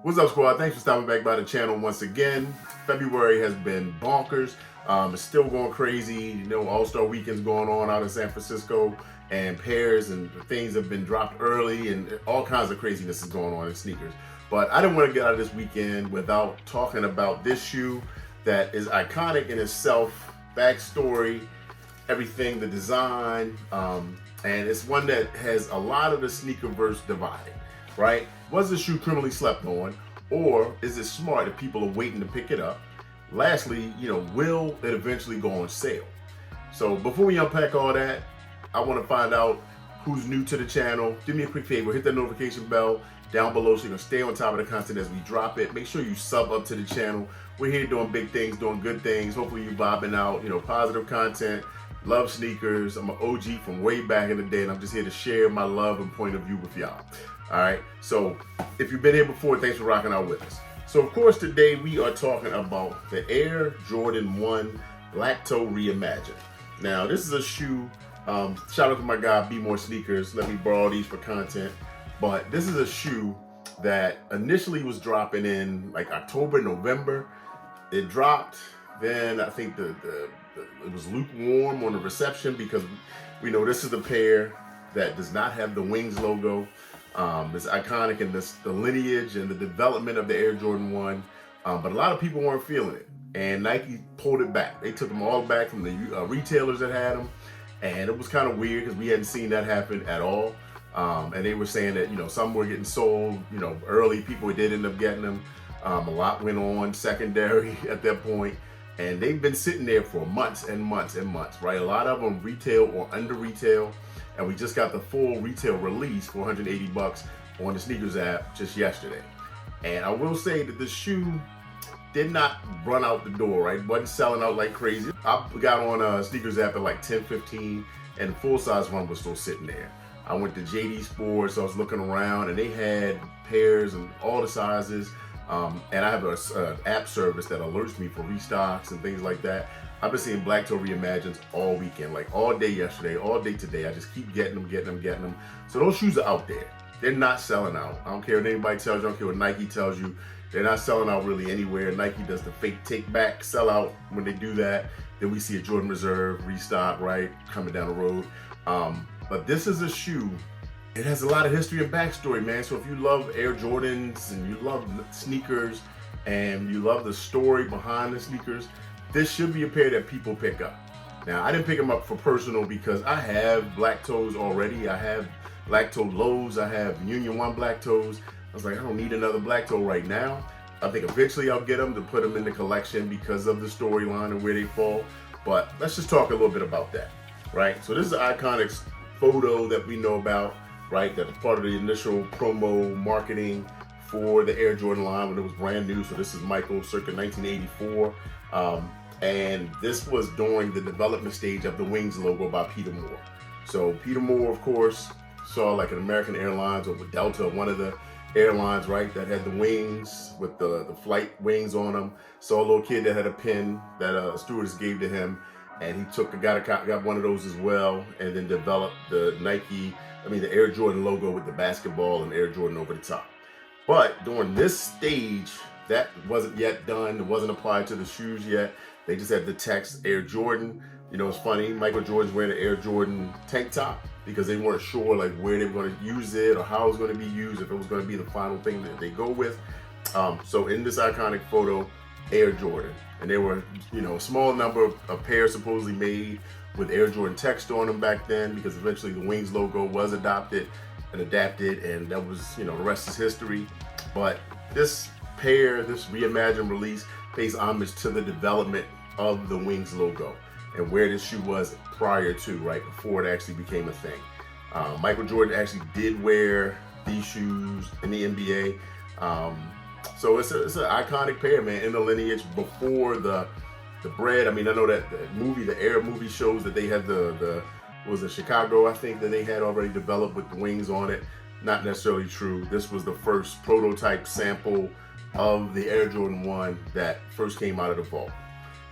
What's up, squad? Thanks for stopping back by the channel once again. February has been bonkers. It's still going crazy. You know, All-Star Weekend's going on out in San Francisco, and pairs and things have been dropped early, and all kinds of craziness is going on in sneakers. But I didn't want to get out of this weekend without talking about this shoe that is iconic in itself, backstory, everything, the design, and it's one that has a lot of the sneakerverse divided, right? Was the shoe criminally slept on, or is it smart if people are waiting to pick it up? Lastly, will it eventually go on sale? So before we unpack all that, I want to find out who's new to the channel. Do me a quick favor, hit that notification bell down below so you can stay on top of the content as we drop it. Make sure you sub up to the channel. We're here doing big things, doing good things. Hopefully you vibing out, positive content. Love sneakers. I'm an OG from way back in the day, and I'm just here to share my love and point of view with y'all. All right, so if you've been here before, thanks for rocking out with us. So of course today we are talking about the Air Jordan 1 Black Toe Reimagined. Now this is a shoe, shout out to my guy Be More Sneakers, let me borrow these for content, but this is a shoe that initially was dropping in like October, November. It dropped, then I think it was lukewarm on the reception because we know this is the pair that does not have the Wings logo. It's iconic in the lineage and the development of the Air Jordan 1, but a lot of people weren't feeling it, and Nike pulled it back. They took them all back from the retailers that had them, and it was kind of weird because we hadn't seen that happen at all. And they were saying that some were getting sold early. People did end up getting them. A lot went on secondary at that point, and they've been sitting there for months and months and months, right? A lot of them retail or under retail. And we just got the full retail release for 180 bucks on the Sneakers app just yesterday. And I will say that the shoe did not run out the door, right? Wasn't selling out like crazy. I got on Sneakers app at like 10:15, and the full size one was still sitting there. I went to JD Sports, I was looking around, and they had pairs and all the sizes. And I have an app service that alerts me for restocks and things like that. I've been seeing Black Toe Reimagined all weekend, like all day yesterday, all day today. I just keep getting them. So those shoes are out there. They're not selling out. I don't care what anybody tells you. I don't care what Nike tells you. They're not selling out really anywhere. Nike does the fake take back, sell out when they do that. Then we see a Jordan Reserve restock, right, coming down the road. But this is a shoe. It has a lot of history and backstory, man. So if you love Air Jordans and you love sneakers and you love the story behind the sneakers, this should be a pair that people pick up. Now, I didn't pick them up for personal because I have black toes already. I have black toe lows. I have Union 1 black toes. I was like, I don't need another black toe right now. I think eventually I'll get them to put them in the collection because of the storyline and where they fall. But let's just talk a little bit about that, right? So this is an iconic photo that we know about, right? That was part of the initial promo marketing for the Air Jordan line when it was brand new. So this is Michael circa 1984. And this was during the development stage of the Wings logo by Peter Moore. So Peter Moore, of course, saw like an American Airlines or with Delta, one of the airlines, right, that had the wings with the flight wings on them. Saw a little kid that had a pin that a stewardess gave to him, and he got one of those as well, and then developed the the Air Jordan logo with the basketball and Air Jordan over the top. But during this stage, that wasn't yet done. It wasn't applied to the shoes yet. They just had the text Air Jordan. It's funny, Michael Jordan's wearing an Air Jordan tank top because they weren't sure like where they were going to use it or how it was going to be used, if it was going to be the final thing that they go with. So in this iconic photo, Air Jordan. And there were, a small number of pairs supposedly made with Air Jordan text on them back then, because eventually the Wings logo was adopted and adapted, and that was, the rest is history. But this pair, this reimagined release, pays homage to the development of the Wings logo and where this shoe was prior to, right, before it actually became a thing. Michael Jordan actually did wear these shoes in the NBA. So it's an iconic pair, man, in the lineage before the bread. I know that the Air movie shows that they had was it Chicago, I think, that they had already developed with the wings on it. Not necessarily true. This was the first prototype sample of the Air Jordan 1 that first came out of the vault.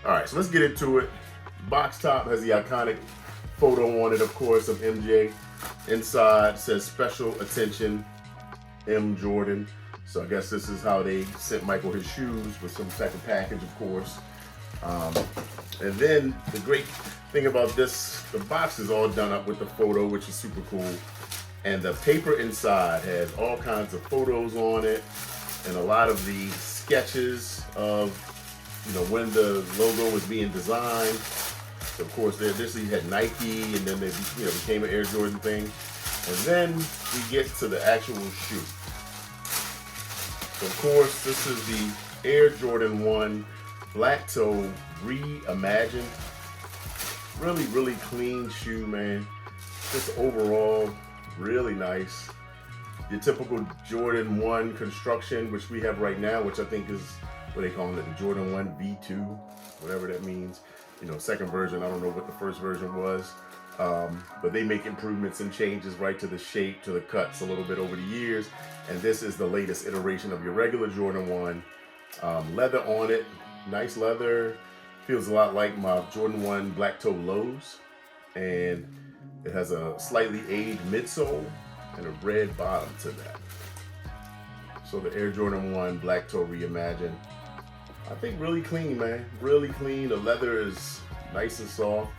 All right, so let's get into it. Box top has the iconic photo on it, of course, of MJ. Inside says special attention, M. Jordan. So I guess this is how they sent Michael his shoes, with some type of package, of course. And then the great thing about this, the box is all done up with the photo, which is super cool. And the paper inside has all kinds of photos on it, and a lot of the sketches of, when the logo was being designed. So of course, this you had Nike, and then they became an Air Jordan thing. And then we get to the actual shoe. So of course, this is the Air Jordan 1 Black Toe Reimagined. Really, really clean shoe, man. Just overall, really nice. Your typical Jordan 1 construction, which we have right now, which I think is what they call it, the Jordan 1 V2, whatever that means. Second version, I don't know what the first version was. But they make improvements and changes right to the shape, to the cuts a little bit over the years. And this is the latest iteration of your regular Jordan 1. Leather on it, nice leather. Feels a lot like my Jordan 1 Black Toe lows. And it has a slightly aged midsole and a red bottom to that. So the Air Jordan 1 Black Toe Reimagined. I think really clean, man. Really clean. The leather is nice and soft.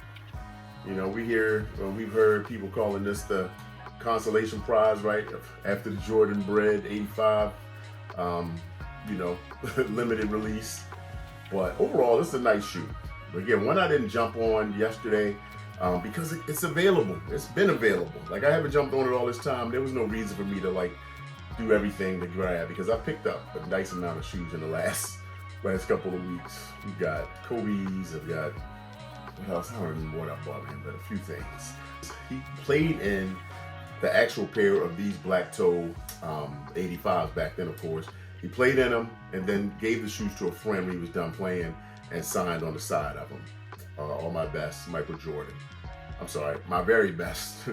We've heard people calling this the consolation prize, right? After the Jordan Bread 85, limited release. But overall, this is a nice shoe. But again, one I didn't jump on yesterday because it's available. It's been available. Like, I haven't jumped on it all this time. There was no reason for me to do everything to grab, because I picked up a nice amount of shoes in the last couple of weeks. We've got Kobe's, I've got, what else? I don't remember what I bought him, but a few things. He played in the actual pair of these Black Toe 85s back then, of course. He played in them and then gave the shoes to a friend when he was done playing and signed on the side of them. All my best, Michael Jordan. I'm sorry, my very best,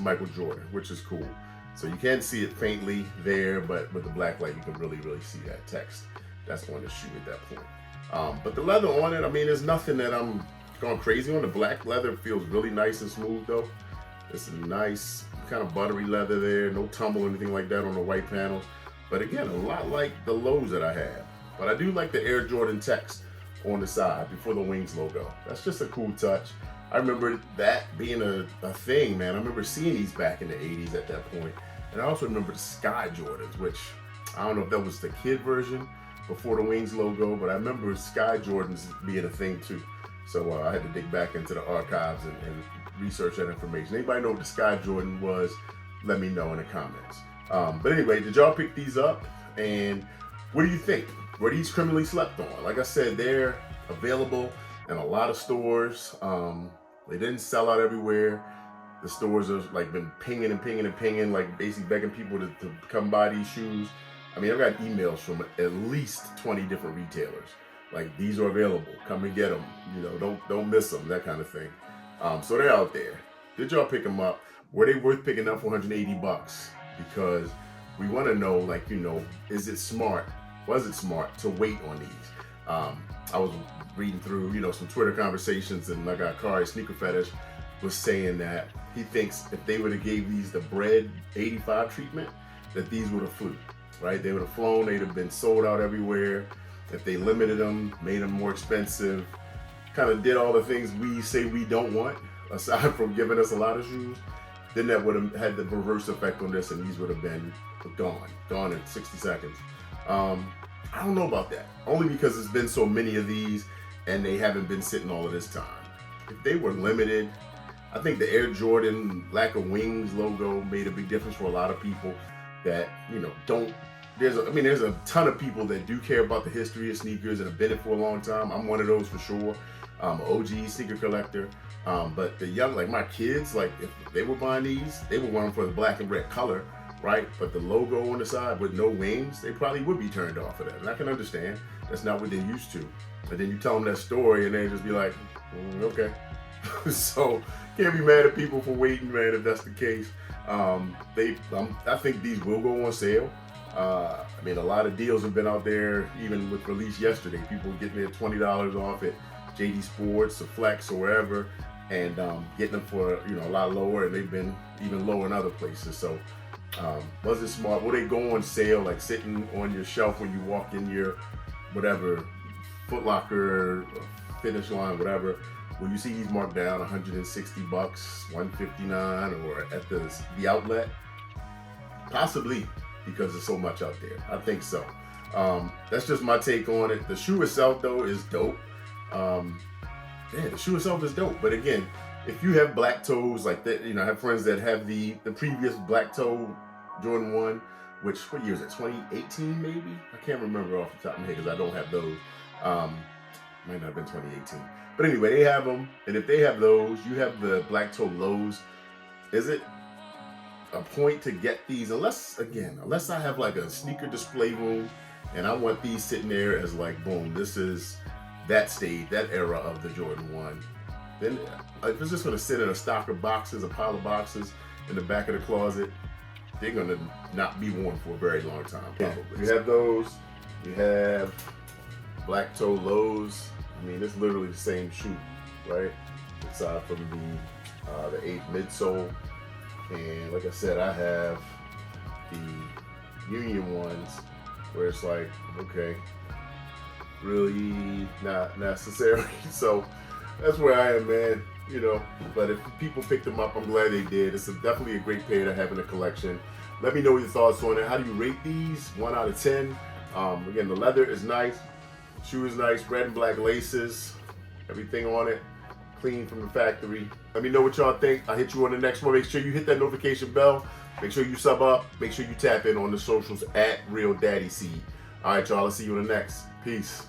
Michael Jordan, which is cool. So you can see it faintly there, but with the black light, you can really, really see that text that's on the shoe at that point. But the leather on it, there's nothing that I'm going crazy on. The black leather feels really nice and smooth, though. It's a nice kind of buttery leather there, no tumble or anything like that on the white panels. But again, a lot like the lows that I have. But I do like the Air Jordan text on the side before the wings logo. That's just a cool touch. I remember that being a thing, man. I remember seeing these back in the 80s at that point. And I also remember the Sky Jordans, which I don't know if that was the kid version before the wings logo, but I remember Sky Jordans being a thing too. So I had to dig back into the archives and research that information. Anybody know what the Sky Jordan was? Let me know in the comments. But anyway, did y'all pick these up? And what do you think? Were these criminally slept on? Like I said, they're available in a lot of stores. They didn't sell out everywhere. The stores have been pinging and pinging and pinging, basically begging people to come buy these shoes. I've got emails from at least 20 different retailers. These are available. Come and get them. Don't miss them, that kind of thing. So they're out there. Did y'all pick them up? Were they worth picking up for $180? Because we want to know, is it smart? Was it smart to wait on these? I was reading through, some Twitter conversations, and my guy Kari Sneaker Fetish was saying that he thinks if they would have gave these the Bread 85 treatment, that these would have flew, right? They would have flown. They'd have been sold out everywhere. If they limited them, made them more expensive, kind of did all the things we say we don't want, aside from giving us a lot of shoes, then that would have had the reverse effect on this, and these would have been gone in 60 seconds. I don't know about that, only because there's been so many of these and they haven't been sitting all of this time. If they were limited, I think the Air Jordan lack of wings logo made a big difference for a lot of people that, don't. There's a ton of people that do care about the history of sneakers and have been it for a long time. I'm one of those for sure. OG sneaker collector. But the young, my kids, if they were buying these, they would want them for the black and red color, right? But the logo on the side with no wings, they probably would be turned off of that. And I can understand. That's not what they're used to. But then you tell them that story and they just be like, okay. So can't be mad at people for waiting, man, if that's the case. I think these will go on sale. A lot of deals have been out there, even with release yesterday. People getting their $20 off at JD Sports or Flex or wherever, and getting them for a lot lower, and they've been even lower in other places. So Was it smart? Will they go on sale, like sitting on your shelf when you walk in your whatever Foot Locker, Finish Line, whatever? Will you see these marked down $160, $159, or at the outlet? Possibly, because there's so much out there. I think so. That's just my take on it. The shoe itself, though, is dope. The shoe itself is dope. But again, if you have black toes like that, I have friends that have the previous black toe Jordan 1, which, what year is it? 2018 maybe? I can't remember off the top of my head because I don't have those. Might not have been 2018. But anyway, they have them. And if they have those, you have the black toe lows. Is it a point to get these? Unless I have like a sneaker display room and I want these sitting there as like, boom, this is that stage, that era of the Jordan 1. Then if it's just going to sit in a stock of boxes, a pile of boxes in the back of the closet, they're going to not be worn for a very long time, probably. You have those. You have black toe lows. I mean, it's literally the same shoe, right? Aside from the 8th midsole. And like I said, I have the Union ones where it's like, okay, really not necessary. So that's where I am, man. But if people picked them up, I'm glad they did. It's definitely a great pair to have in the collection. Let me know your thoughts on it. How do you rate these? 1 out of 10. Again, the leather is nice. Shoe is nice. Red and black laces. Everything on it clean from the factory. Let me know what y'all think. I'll hit you on the next one. Make sure you hit that notification bell. Make sure you sub up. Make sure you tap in on the socials at Real Daddy Seed. All right, y'all. I'll see you in the next. Peace.